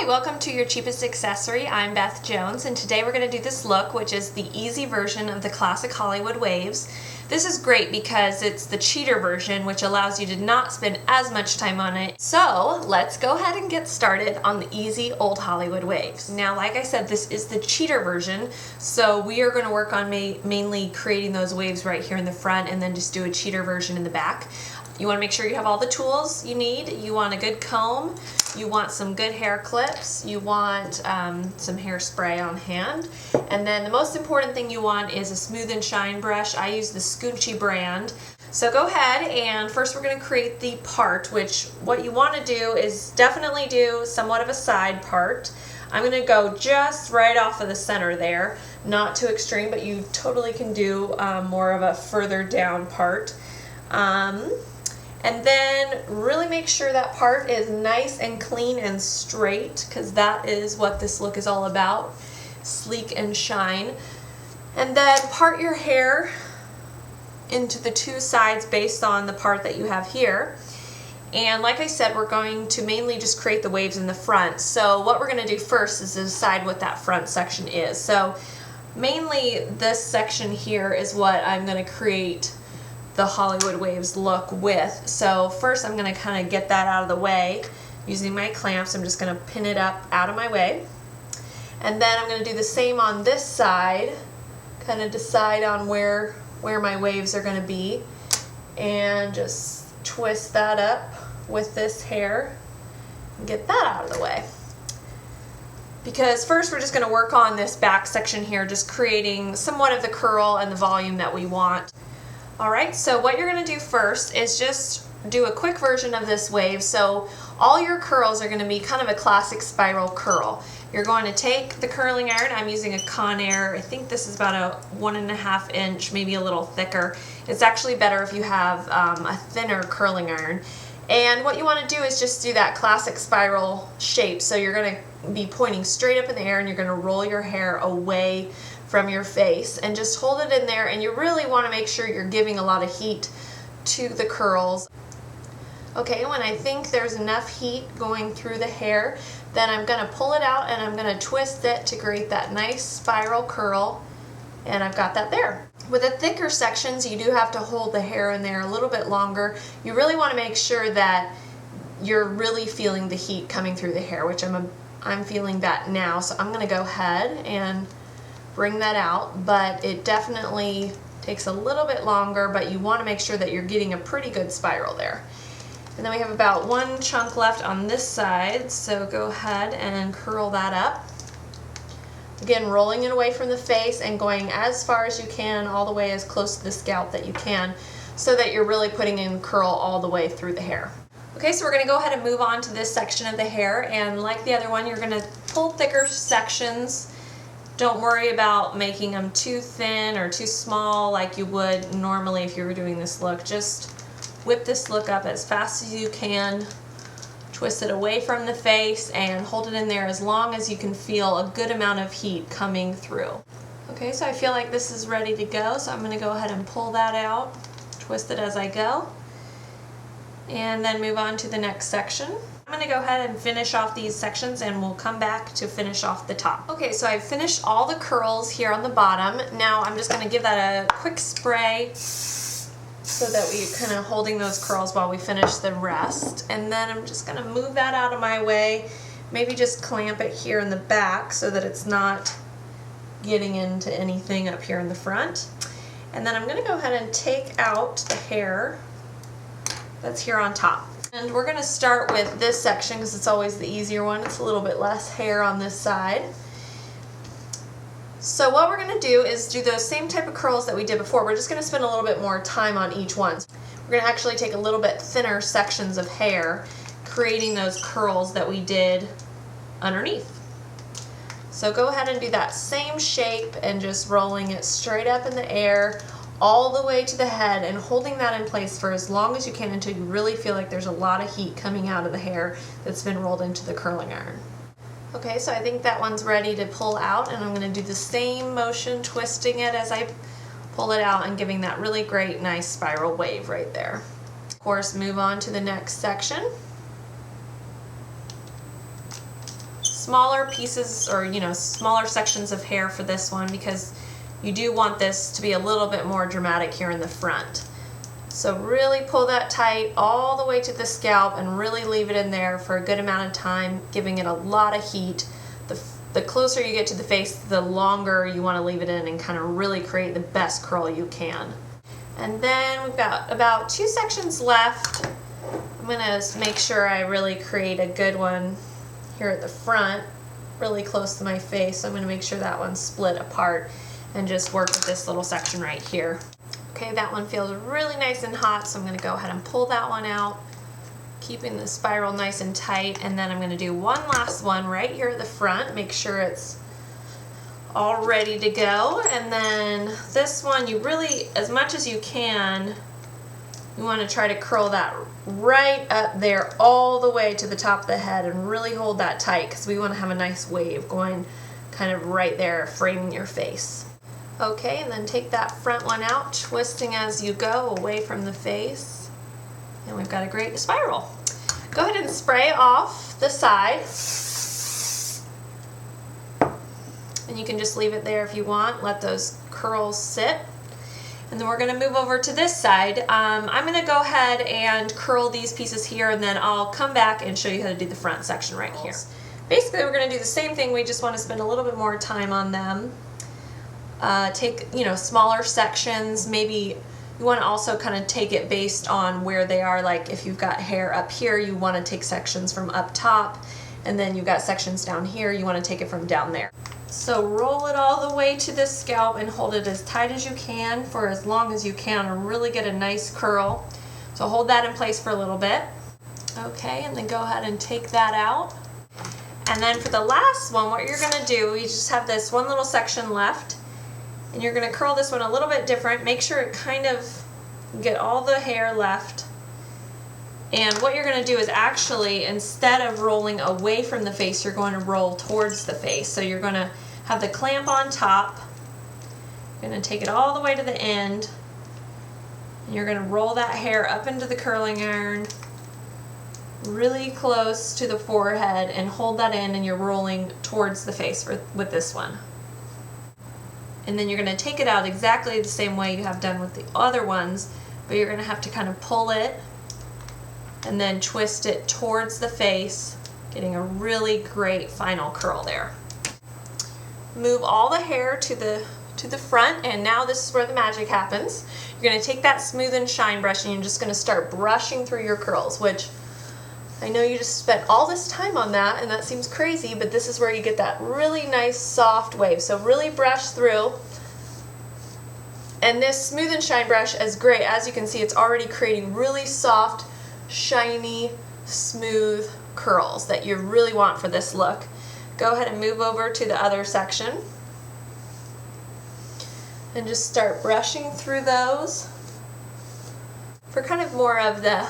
Hi, welcome to Your Cheapest Accessory. I'm Beth Jones, and today we're going to do this look, which is the easy version of the classic Hollywood waves. This is great because it's the cheater version, which allows you to not spend as much time on it. So let's go ahead and get started on the easy old Hollywood waves. Now, like I said, this is the cheater version, so we are going to work on mainly creating those waves right here in the front and then just do a cheater version in the back. You want to make sure you have all the tools you need. You want a good comb, you want some good hair clips, you want some hairspray on hand, and then the most important thing you want is a smooth and shine brush. I use the Scoonchy brand. So go ahead, and first we're going to create the part, which what you want to do is definitely do somewhat of a side part. I'm going to go just right off of the center there, not too extreme, but you totally can do more of a further down part. And then really make sure that part is nice and clean and straight, because that is what this look is all about, sleek and shine. And then part your hair into the two sides based on the part that you have here. And like I said, we're going to mainly just create the waves in the front. So what we're going to do first is decide what that front section is. So mainly this section here is what I'm going to create the Hollywood waves look with. So first I'm going to kind of get that out of the way using my clamps. I'm just going to pin it up out of my way, and then I'm going to do the same on this side, kind of decide on where my waves are going to be, and just twist that up with this hair and get that out of the way. Because first we're just going to work on this back section here, just creating somewhat of the curl and the volume that we want. Alright, so what you're going to do first is just do a quick version of this wave. So all your curls are going to be kind of a classic spiral curl. You're going to take the curling iron. I'm using a Conair. I think this is about a 1.5 inch, maybe a little thicker. It's actually better if you have a thinner curling iron. And what you want to do is just do that classic spiral shape. So you're going to be pointing straight up in the air, and you're going to roll your hair away from your face and just hold it in there, and you really want to make sure you're giving a lot of heat to the curls. Okay, when I think there's enough heat going through the hair, then I'm going to pull it out and I'm going to twist it to create that nice spiral curl, and I've got that there. With the thicker sections, you do have to hold the hair in there a little bit longer. You really want to make sure that you're really feeling the heat coming through the hair, which I'm feeling that now. So I'm going to go ahead and bring that out, but it definitely takes a little bit longer, but you want to make sure that you're getting a pretty good spiral there. And then we have about one chunk left on this side, so go ahead and curl that up. Again, rolling it away from the face and going as far as you can, all the way as close to the scalp that you can, so that you're really putting in curl all the way through the hair. Okay, so we're going to go ahead and move on to this section of the hair, and like the other one, you're going to pull thicker sections. Don't worry about making them too thin or too small like you would normally if you were doing this look. Just whip this look up as fast as you can, twist it away from the face, and hold it in there as long as you can feel a good amount of heat coming through. Okay, so I feel like this is ready to go, so I'm going to go ahead and pull that out, twist it as I go, and then move on to the next section. I'm going to go ahead and finish off these sections, and we'll come back to finish off the top. Okay, so I've finished all the curls here on the bottom. Now I'm just going to give that a quick spray so that we're kind of holding those curls while we finish the rest. And then I'm just going to move that out of my way, maybe just clamp it here in the back so that it's not getting into anything up here in the front. And then I'm going to go ahead and take out the hair that's here on top. And we're going to start with this section because it's always the easier one. It's a little bit less hair on this side. So what we're going to do is do those same type of curls that we did before. We're just going to spend a little bit more time on each one. We're going to actually take a little bit thinner sections of hair, creating those curls that we did underneath. So go ahead and do that same shape and just rolling it straight up in the air, all the way to the head, and holding that in place for as long as you can until you really feel like there's a lot of heat coming out of the hair that's been rolled into the curling iron. Okay, so I think that one's ready to pull out, and I'm going to do the same motion, twisting it as I pull it out and giving that really great, nice spiral wave right there. Of course, move on to the next section. smaller pieces or, smaller sections of hair for this one because you do want this to be a little bit more dramatic here in the front. So really pull that tight all the way to the scalp and really leave it in there for a good amount of time, giving it a lot of heat. The closer you get to the face, the longer you want to leave it in and kind of really create the best curl you can. And then we've got about 2 sections left. I'm going to make sure I really create a good one here at the front, really close to my face. So I'm going to make sure that one's split apart and just work with this little section right here. Okay, that one feels really nice and hot, so I'm going to go ahead and pull that one out, keeping the spiral nice and tight, and then I'm going to do one last one right here at the front, make sure it's all ready to go. And then this one, you really, as much as you can, you want to try to curl that right up there all the way to the top of the head and really hold that tight because we want to have a nice wave going kind of right there, framing your face. Okay, and then take that front one out, twisting as you go away from the face. And we've got a great spiral. Go ahead and spray off the side. And you can just leave it there if you want. Let those curls sit. And then we're going to move over to this side. I'm going to go ahead and curl these pieces here, and then I'll come back and show you how to do the front section right here. Basically, we're going to do the same thing. We just want to spend a little bit more time on them. Take, smaller sections. Maybe you want to also kind of take it based on where they are. Like if you've got hair up here, you want to take sections from up top, and then you've got sections down here, you want to take it from down there. So roll it all the way to the scalp and hold it as tight as you can for as long as you can and really get a nice curl. So hold that in place for a little bit. Okay, and then go ahead and take that out. And then for the last one, what you're going to do, you just have this one little section left. And you're going to curl this one a little bit different. Make sure it kind of get all the hair left. And what you're going to do is actually, instead of rolling away from the face, you're going to roll towards the face. So you're going to have the clamp on top. You're going to take it all the way to the end. And you're going to roll that hair up into the curling iron, really close to the forehead, and hold that in, and you're rolling towards the face with this one. And then you're going to take it out exactly the same way you have done with the other ones, but you're going to have to kind of pull it and then twist it towards the face, getting a really great final curl there. Move all the hair to the front, and now this is where the magic happens. You're going to take that Smooth and Shine brush and you're just going to start brushing through your curls, which I know you just spent all this time on that and that seems crazy, but this is where you get that really nice soft wave. So really brush through. And this Smooth and Shine brush is great. As you can see, it's already creating really soft, shiny, smooth curls that you really want for this look. Go ahead and move over to the other section and just start brushing through those for kind of more of the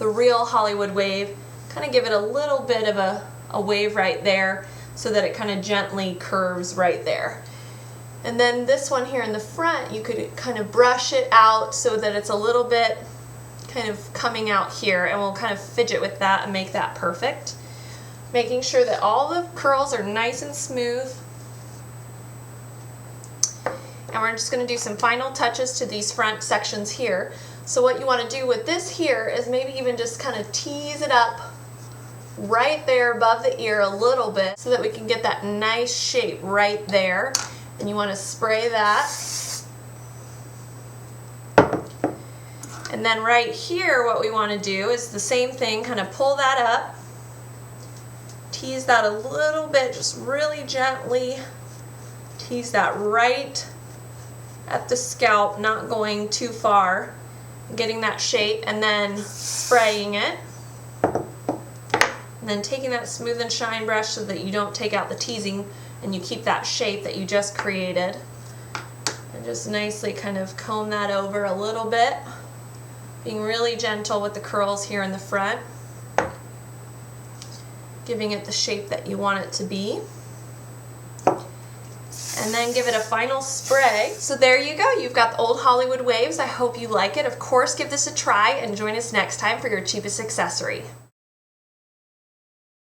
real Hollywood wave. Kind of give it a little bit of a wave right there so that it kind of gently curves right there. And then this one here in the front, you could kind of brush it out so that it's a little bit kind of coming out here, and we'll kind of fidget with that and make that perfect. Making sure that all the curls are nice and smooth. And we're just going to do some final touches to these front sections here. So what you want to do with this here is maybe even just kind of tease it up right there above the ear a little bit so that we can get that nice shape right there. And you want to spray that. And then right here what we want to do is the same thing, kind of pull that up, tease that a little bit, just really gently tease that right at the scalp, not going too far, getting that shape, and then spraying it. And then taking that Smooth and Shine brush so that you don't take out the teasing and you keep that shape that you just created. And just nicely kind of comb that over a little bit, being really gentle with the curls here in the front, giving it the shape that you want it to be. And then give it a final spray. So there you go, you've got the old Hollywood waves. I hope you like it. Of course, give this a try and join us next time for your cheapest accessory.